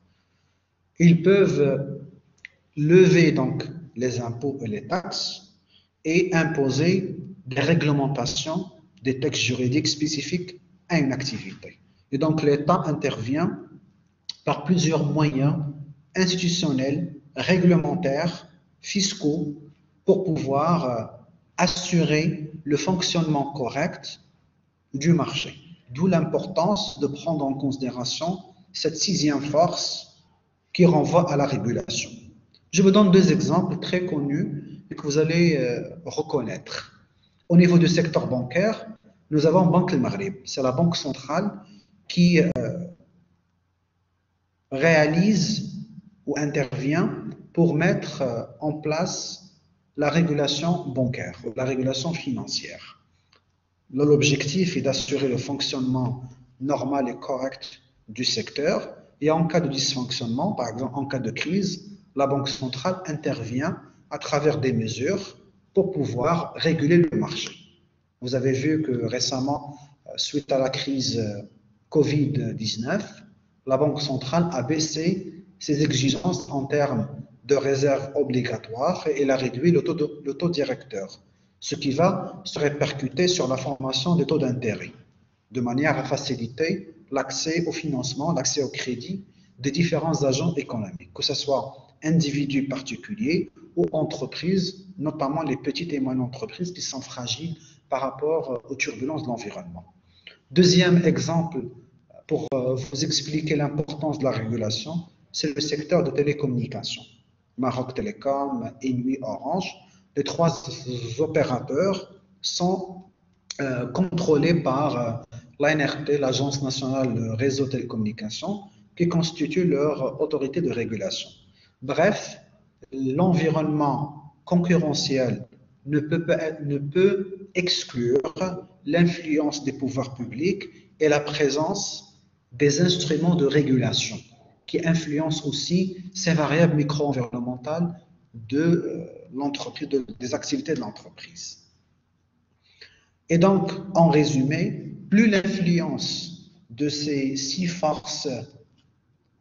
Ils peuvent lever donc les impôts et les taxes et imposer des réglementations, des textes juridiques spécifiques à une activité. Et donc l'État intervient par plusieurs moyens institutionnels, réglementaires, fiscaux, pour pouvoir assurer le fonctionnement correct du marché. D'où l'importance de prendre en considération cette 6e force qui renvoie à la régulation. Je vous donne 2 exemples très connus et que vous allez reconnaître. Au niveau du secteur bancaire, nous avons Banque El Maghreb, c'est la banque centrale qui réalise ou intervient pour mettre en place la régulation bancaire, la régulation financière. L'objectif est d'assurer le fonctionnement normal et correct du secteur, et en cas de dysfonctionnement, par exemple en cas de crise, la Banque centrale intervient à travers des mesures pour pouvoir réguler le marché. Vous avez vu que récemment, suite à la crise Covid-19, la Banque centrale a baissé ses exigences en termes de réserves obligatoires et elle a réduit le taux directeur, ce qui va se répercuter sur la formation des taux d'intérêt, de manière à faciliter l'accès au financement, l'accès au crédit des différents agents économiques, que ce soit individus particuliers ou entreprises, notamment les petites et moyennes entreprises qui sont fragiles par rapport aux turbulences de l'environnement. Deuxième exemple, pour vous expliquer l'importance de la régulation, c'est le secteur de télécommunications. Maroc Télécom, Inouï, Orange, les trois opérateurs sont contrôlés par l'ANRT, l'Agence nationale de réseau de télécommunications, qui constitue leur autorité de régulation. Bref, l'environnement concurrentiel ne peut exclure l'influence des pouvoirs publics et la présence des instruments de régulation qui influencent aussi ces variables micro-environnementales de l'entreprise, des activités de l'entreprise. Et donc, en résumé, plus l'influence de ces 6 forces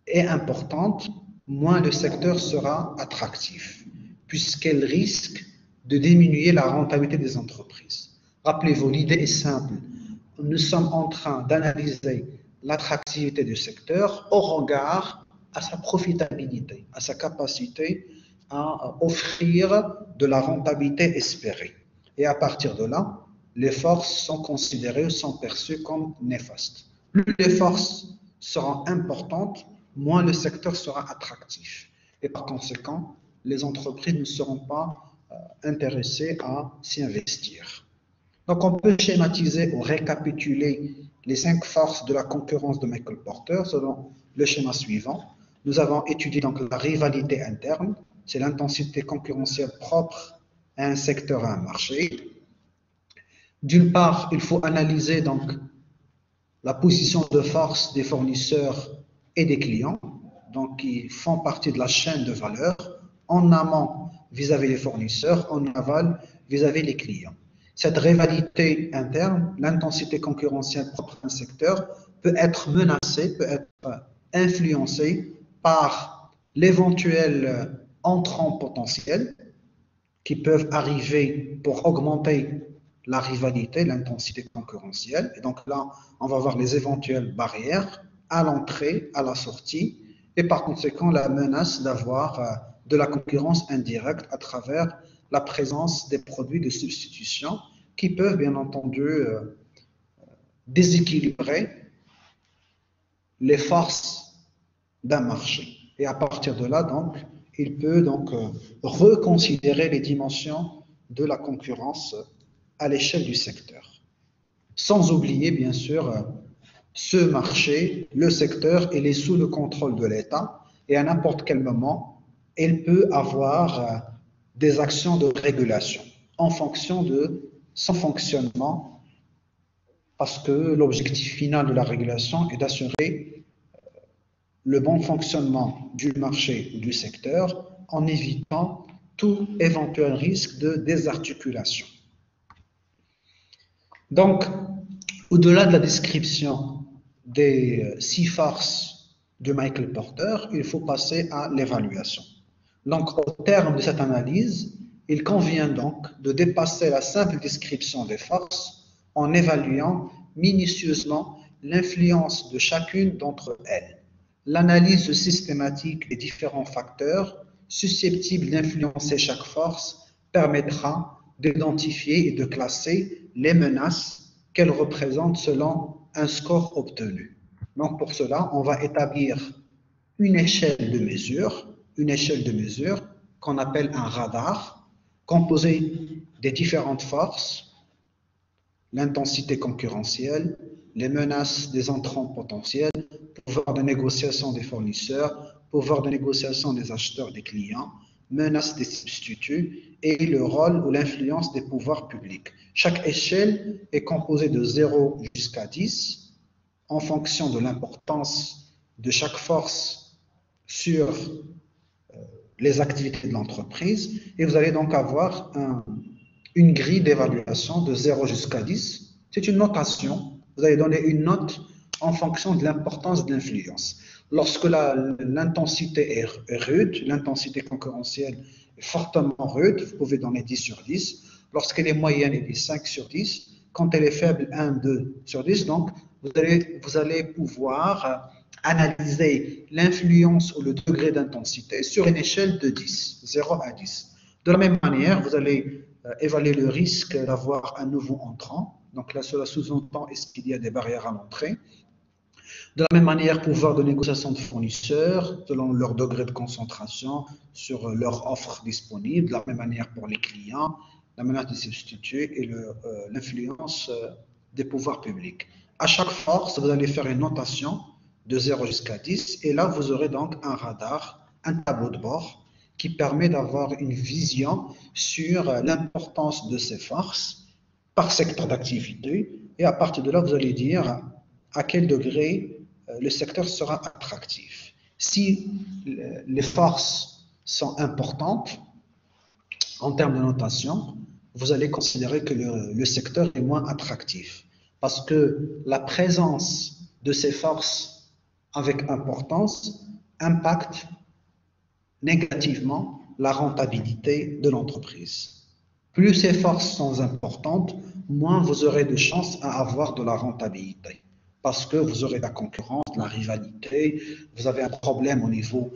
est importante, moins le secteur sera attractif, puisqu'elle risque de diminuer la rentabilité des entreprises. Rappelez-vous, l'idée est simple. Nous sommes en train d'analyser l'attractivité du secteur au regard à sa profitabilité, à sa capacité à offrir de la rentabilité espérée. Et à partir de là, les forces sont considérées, sont perçues comme néfastes. Plus les forces seront importantes, moins le secteur sera attractif. Et par conséquent, les entreprises ne seront pas intéressées à s'y investir. Donc, on peut schématiser ou récapituler les 5 forces de la concurrence de Michael Porter selon le schéma suivant. Nous avons étudié donc la rivalité interne, c'est l'intensité concurrentielle propre à un secteur, à un marché. D'une part, il faut analyser donc la position de force des fournisseurs et des clients, donc qui font partie de la chaîne de valeur, en amont vis-à-vis des fournisseurs, en aval vis-à-vis des clients. Cette rivalité interne, l'intensité concurrentielle propre à un secteur, peut être menacée, peut être influencée par l'éventuel entrant potentiel qui peuvent arriver pour augmenter la rivalité, l'intensité concurrentielle. Et donc là, on va voir les éventuelles barrières à l'entrée, à la sortie, et par conséquent la menace d'avoir de la concurrence indirecte à travers la présence des produits de substitution qui peuvent bien entendu déséquilibrer les forces d'un marché. Et à partir de là, donc, il peut donc reconsidérer les dimensions de la concurrence à l'échelle du secteur. Sans oublier, bien sûr, ce marché, le secteur, il est sous le contrôle de l'État et à n'importe quel moment, il peut avoir des actions de régulation en fonction de son fonctionnement, parce que l'objectif final de la régulation est d'assurer le bon fonctionnement du marché ou du secteur en évitant tout éventuel risque de désarticulation. Donc, au-delà de la description des 6 forces de Michael Porter, il faut passer à l'évaluation. Donc, au terme de cette analyse, il convient donc de dépasser la simple description des forces en évaluant minutieusement l'influence de chacune d'entre elles. L'analyse systématique des différents facteurs susceptibles d'influencer chaque force permettra d'identifier et de classer les menaces qu'elles représentent selon un score obtenu. Donc pour cela, on va établir une échelle de mesure qu'on appelle un radar, composé des différentes forces, l'intensité concurrentielle, les menaces des entrants potentiels, pouvoir de négociation des fournisseurs, pouvoir de négociation des acheteurs, des clients, menaces des substituts et le rôle ou l'influence des pouvoirs publics. Chaque échelle est composée de 0 jusqu'à 10 en fonction de l'importance de chaque force sur les activités de l'entreprise et vous allez donc avoir une grille d'évaluation de 0 jusqu'à 10. C'est une notation. Vous allez donner une note en fonction de l'importance de l'influence. Lorsque l'intensité est rude, l'intensité concurrentielle est fortement rude, vous pouvez donner 10 sur 10. Lorsqu'elle est moyenne, elle est 5 sur 10. Quand elle est faible, 1, 2 sur 10. Donc, vous allez pouvoir analyser l'influence ou le degré d'intensité sur une échelle de 10, 0 à 10. De la même manière, vous allez évaluer le risque d'avoir un nouveau entrant. Donc là, cela sous-entend est-ce qu'il y a des barrières à l'entrée. De la même manière, pouvoir de négociation de fournisseurs selon leur degré de concentration sur leur offre disponible. De la même manière pour les clients, la menace de substituer et l'influence des pouvoirs publics. À chaque force, vous allez faire une notation de 0 jusqu'à 10 et là, vous aurez donc un radar, un tableau de bord qui permet d'avoir une vision sur l'importance de ces forces par secteur d'activité et à partir de là, vous allez dire à quel degré le secteur sera attractif. Si les forces sont importantes en termes de notation, vous allez considérer que le secteur est moins attractif parce que la présence de ces forces avec importance impacte négativement la rentabilité de l'entreprise. Plus ces forces sont importantes, moins vous aurez de chances à avoir de la rentabilité. Parce que vous aurez de la concurrence, de la rivalité, vous avez un problème au niveau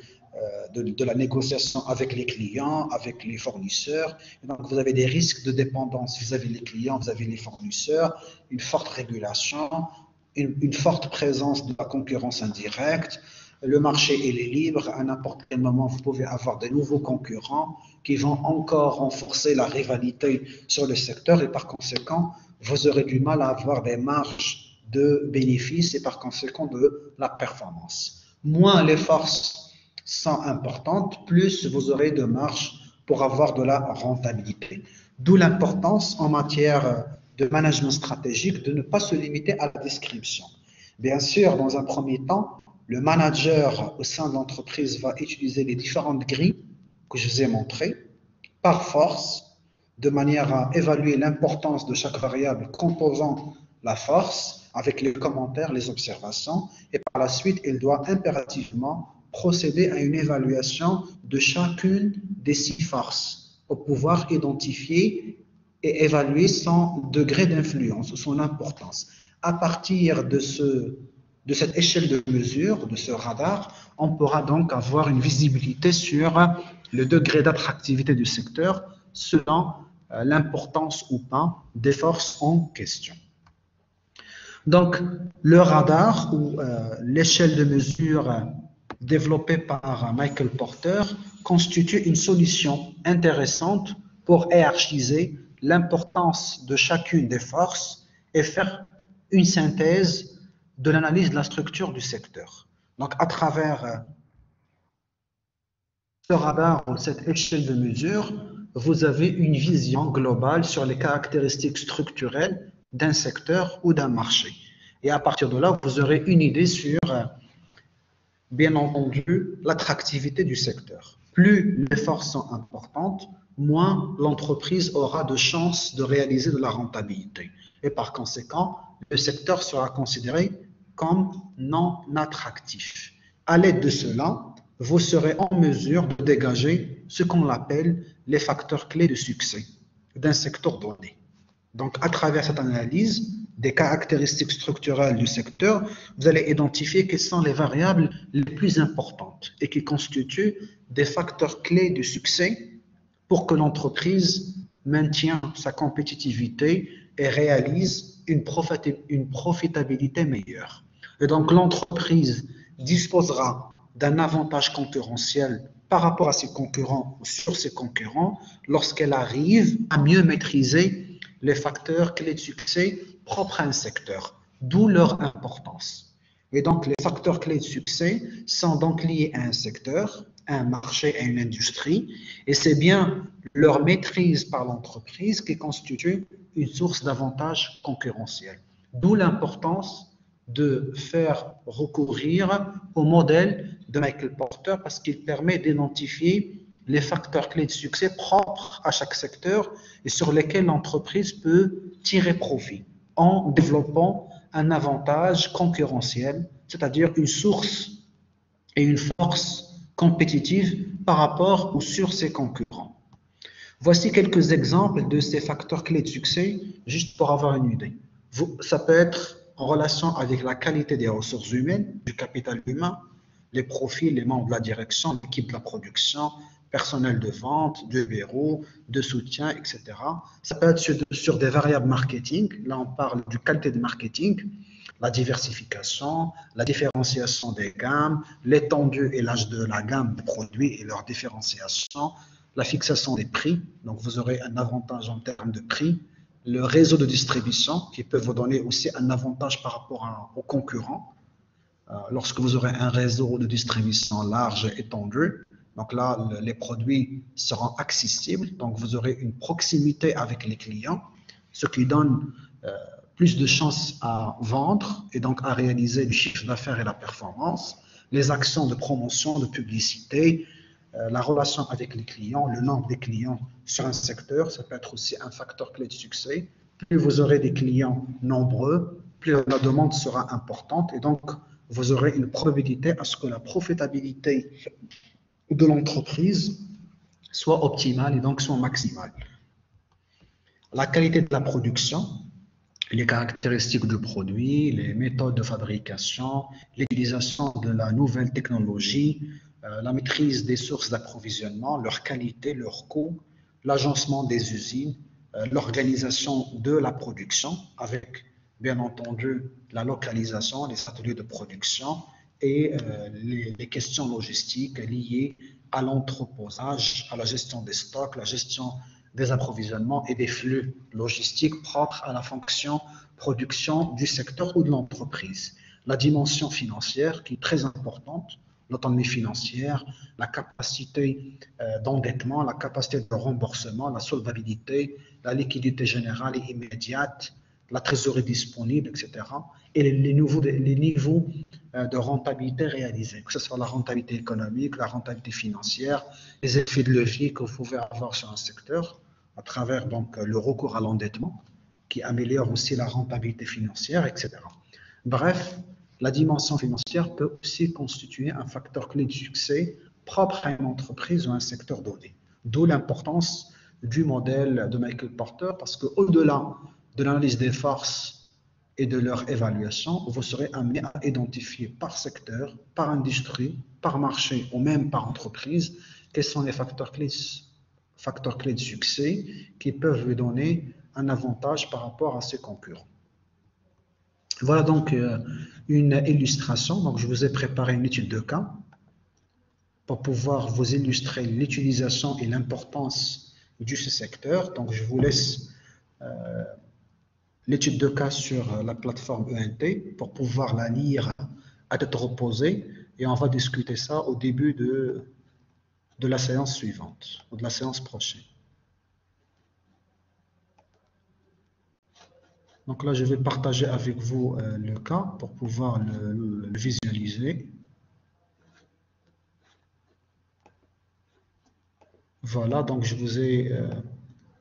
de la négociation avec les clients, avec les fournisseurs. Et donc, vous avez des risques de dépendance vis-à-vis des clients, vis-à-vis des fournisseurs, une forte régulation, une forte présence de la concurrence indirecte. Le marché il est libre, à n'importe quel moment vous pouvez avoir de nouveaux concurrents qui vont encore renforcer la rivalité sur le secteur et par conséquent vous aurez du mal à avoir des marges de bénéfices et par conséquent de la performance. Moins les forces sont importantes, plus vous aurez de marge pour avoir de la rentabilité. D'où l'importance en matière de management stratégique de ne pas se limiter à la description. Bien sûr, dans un premier temps, le manager au sein de l'entreprise va utiliser les différentes grilles que je vous ai montrées par force, de manière à évaluer l'importance de chaque variable composant la force avec les commentaires, les observations, et par la suite, il doit impérativement procéder à une évaluation de chacune des 6 forces pour pouvoir identifier et évaluer son degré d'influence, son importance. À partir de cette échelle de mesure, de ce radar, on pourra donc avoir une visibilité sur le degré d'attractivité du secteur selon l'importance ou pas des forces en question. Donc, le radar ou l'échelle de mesure développée par Michael Porter constitue une solution intéressante pour hiérarchiser l'importance de chacune des forces et faire une synthèse de l'analyse de la structure du secteur. Donc, à travers ce radar ou cette échelle de mesure, vous avez une vision globale sur les caractéristiques structurelles d'un secteur ou d'un marché. Et à partir de là, vous aurez une idée sur, bien entendu, l'attractivité du secteur. Plus les forces sont importantes, moins l'entreprise aura de chances de réaliser de la rentabilité. Et par conséquent, le secteur sera considéré comme non attractif. À l'aide de cela, vous serez en mesure de dégager ce qu'on appelle les facteurs clés de succès d'un secteur donné. Donc, à travers cette analyse des caractéristiques structurelles du secteur, vous allez identifier quelles sont les variables les plus importantes et qui constituent des facteurs clés de succès pour que l'entreprise maintienne sa compétitivité et réalise une profitabilité meilleure. Et donc, l'entreprise disposera d'un avantage concurrentiel par rapport à ses concurrents ou sur ses concurrents lorsqu'elle arrive à mieux maîtriser les facteurs clés de succès propres à un secteur, d'où leur importance. Et donc, les facteurs clés de succès sont donc liés à un secteur, à un marché, à une industrie, et c'est bien leur maîtrise par l'entreprise qui constitue une source d'avantage concurrentiel. D'où l'importance de faire recourir au modèle de Michael Porter parce qu'il permet d'identifier les facteurs clés de succès propres à chaque secteur et sur lesquels l'entreprise peut tirer profit en développant un avantage concurrentiel, c'est-à-dire une source et une force compétitive par rapport ou sur ses concurrents. Voici quelques exemples de ces facteurs clés de succès, juste pour avoir une idée. Ça peut être en relation avec la qualité des ressources humaines, du capital humain, les profils, les membres de la direction, l'équipe de la production, personnel de vente, de bureau, de soutien, etc. Ça peut être sur des variables marketing. Là, on parle du qualité de marketing, la diversification, la différenciation des gammes, l'étendue et l'âge de la gamme de produits et leur différenciation, la fixation des prix. Donc, vous aurez un avantage en termes de prix. Le réseau de distribution qui peut vous donner aussi un avantage par rapport aux concurrents. Lorsque vous aurez un réseau de distribution large et étendu, donc là, les produits seront accessibles, donc vous aurez une proximité avec les clients, ce qui donne plus de chances à vendre et donc à réaliser du chiffre d'affaires et la performance, les actions de promotion, de publicité, la relation avec les clients, le nombre des clients sur un secteur, ça peut être aussi un facteur clé de succès. Plus vous aurez des clients nombreux, plus la demande sera importante et donc vous aurez une probabilité à ce que la profitabilité de l'entreprise soit optimale et donc soit maximale. La qualité de la production, les caractéristiques du produit, les méthodes de fabrication, l'utilisation de la nouvelle technologie, la maîtrise des sources d'approvisionnement, leur qualité, leur coût, l'agencement des usines, l'organisation de la production avec, bien entendu, la localisation, les ateliers de production et les questions logistiques liées à l'entreposage, à la gestion des stocks, la gestion des approvisionnements et des flux logistiques propres à la fonction production du secteur ou de l'entreprise. La dimension financière qui est très importante, l'autonomie financière, la capacité d'endettement, la capacité de remboursement, la solvabilité, la liquidité générale et immédiate, la trésorerie disponible, etc. Et les niveaux de rentabilité réalisés, que ce soit la rentabilité économique, la rentabilité financière, les effets de levier que vous pouvez avoir sur un secteur à travers donc, le recours à l'endettement, qui améliore aussi la rentabilité financière, etc. Bref, la dimension financière peut aussi constituer un facteur clé de succès propre à une entreprise ou un secteur donné. D'où l'importance du modèle de Michael Porter, parce qu'au-delà de l'analyse des forces et de leur évaluation, vous serez amené à identifier par secteur, par industrie, par marché ou même par entreprise, quels sont les facteurs clés de succès qui peuvent lui donner un avantage par rapport à ses concurrents. Voilà donc une illustration. Donc, je vous ai préparé une étude de cas pour pouvoir vous illustrer l'utilisation et l'importance de ce secteur. Donc, je vous laisse l'étude de cas sur la plateforme ENT pour pouvoir la lire à tête reposée et on va discuter ça au début de la séance suivante ou de la séance prochaine. Donc là, je vais partager avec vous le cas pour pouvoir le visualiser. Voilà, donc je vous ai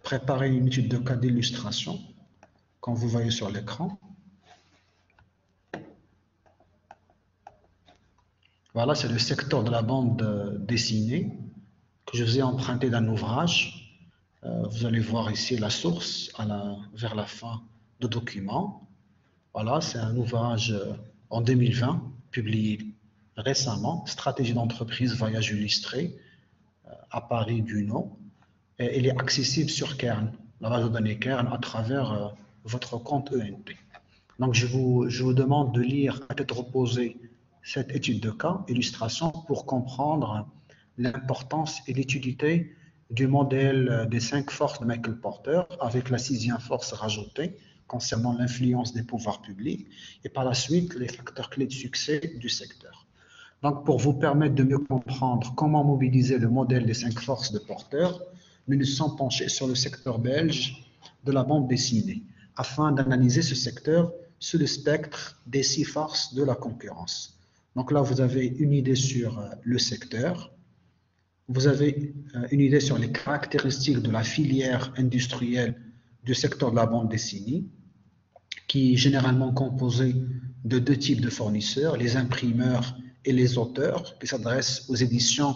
préparé une étude de cas d'illustration, comme vous voyez sur l'écran. Voilà, c'est le secteur de la bande dessinée que je vous ai emprunté d'un ouvrage. Vous allez voir ici la source vers la fin de document. Voilà, c'est un ouvrage en 2020, publié récemment, Stratégie d'entreprise, voyage illustré, à Paris du nom. Et il est accessible sur Kern, la base de données Kern, à travers votre compte ENT. Donc, je vous demande de lire à tête reposée cette étude de cas, illustration, pour comprendre l'importance et l'utilité du modèle des 5 forces de Michael Porter, avec la 6e force rajoutée concernant l'influence des pouvoirs publics, et par la suite, les facteurs clés de succès du secteur. Donc, pour vous permettre de mieux comprendre comment mobiliser le modèle des 5 forces de Porter, nous nous sommes penchés sur le secteur belge de la bande dessinée, afin d'analyser ce secteur sous le spectre des 6 forces de la concurrence. Donc là, vous avez une idée sur le secteur. vous avez une idée sur les caractéristiques de la filière industrielle du secteur de la bande dessinée, qui est généralement composée de deux types de fournisseurs, les imprimeurs et les auteurs, qui s'adressent aux éditions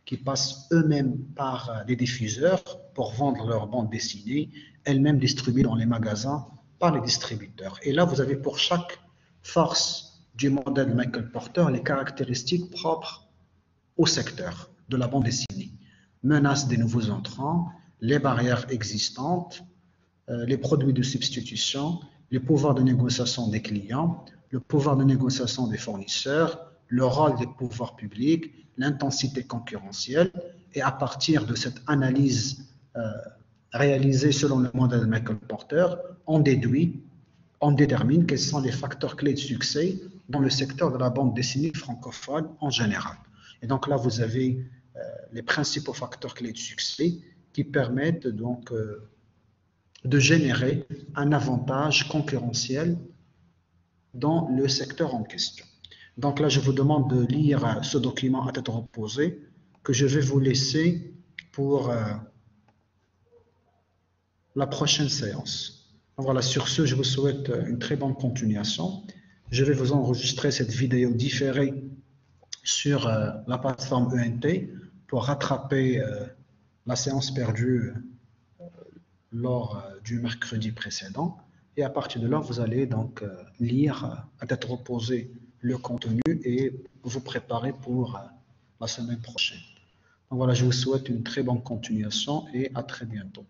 qui passent eux-mêmes par des diffuseurs pour vendre leurs bandes dessinées, elles-mêmes distribuées dans les magasins par les distributeurs. Et là, vous avez pour chaque force du modèle de Michael Porter les caractéristiques propres au secteur de la bande dessinée. Menace des nouveaux entrants, les barrières existantes, les produits de substitution, le pouvoir de négociation des clients, le pouvoir de négociation des fournisseurs, le rôle des pouvoirs publics, l'intensité concurrentielle. Et à partir de cette analyse réalisée selon le modèle de Michael Porter, on détermine quels sont les facteurs clés de succès dans le secteur de la bande dessinée francophone en général. Et donc là, vous avez les principaux facteurs clés de succès qui permettent donc de générer un avantage concurrentiel dans le secteur en question. Donc là, je vous demande de lire ce document à tête reposée que je vais vous laisser pour la prochaine séance. Donc voilà, sur ce, je vous souhaite une très bonne continuation. Je vais vous enregistrer cette vidéo différée sur la plateforme ENT pour rattraper la séance perdue lors du mercredi précédent. Et à partir de là, vous allez donc lire à tête reposée le contenu et vous préparer pour la semaine prochaine. Donc voilà, je vous souhaite une très bonne continuation et à très bientôt.